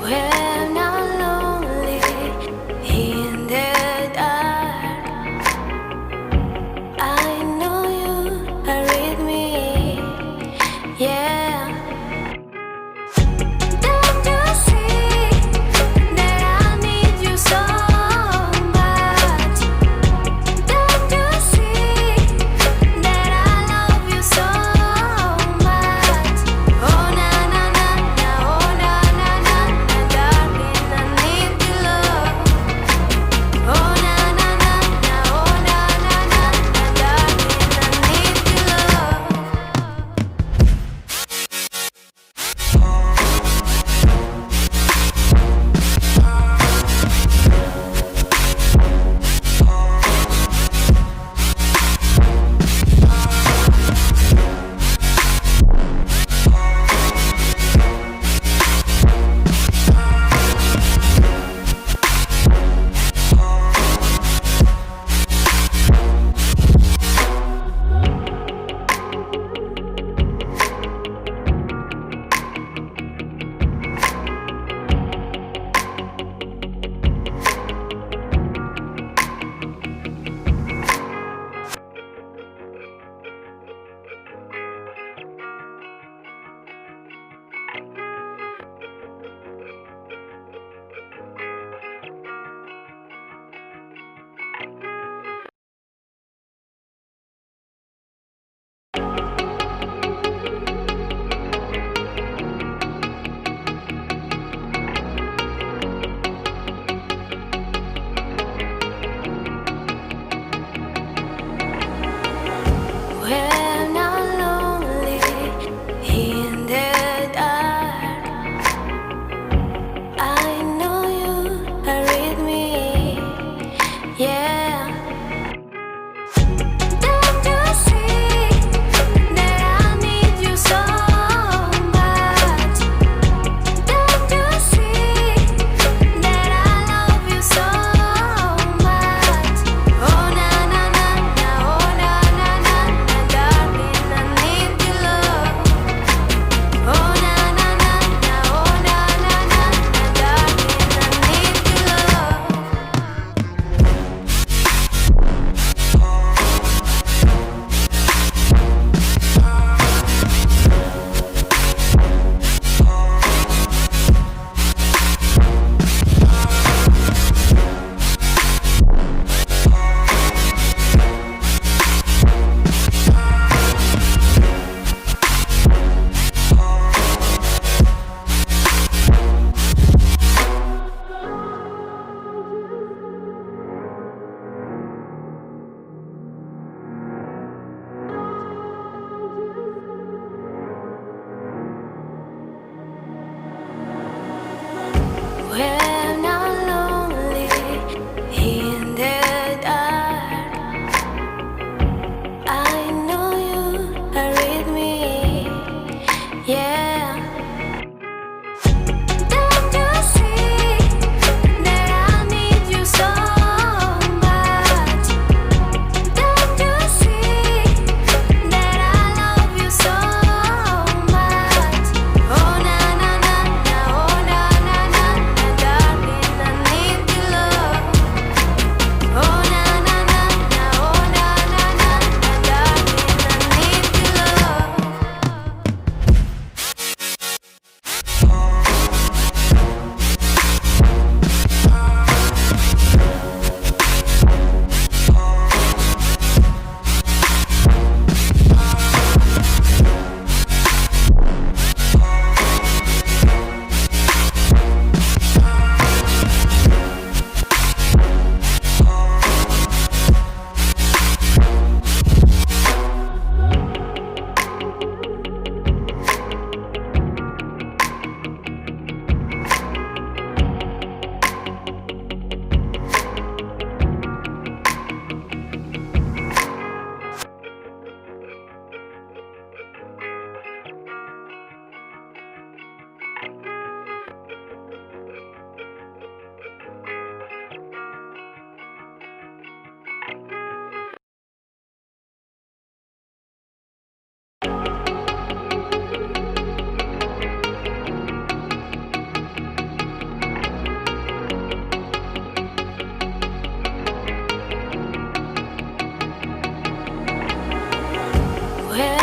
When I'm lonely in the dark, I know you are with me. Yeah. Don't you see that I need you so much? Don't you see that I love you so much? Oh na na na na, oh na na na na, darling, I need your love. Oh na na na na, oh na na na na, darling, I need your love. When I'm lonely in the dark, I know you are with me. Yeah. Don't you see that I need you so much? Don't you see that I love you so much? Oh na na na na, oh na na na na, darling, I need your love. Oh na na na na, oh na na na na, darling, I need your love. When I'm lonely in the dark, I know you are with me. Yeah. Don't you see that I need you so much? Don't you see that I love you so much? Oh na na na na, oh na na na na, darling, head.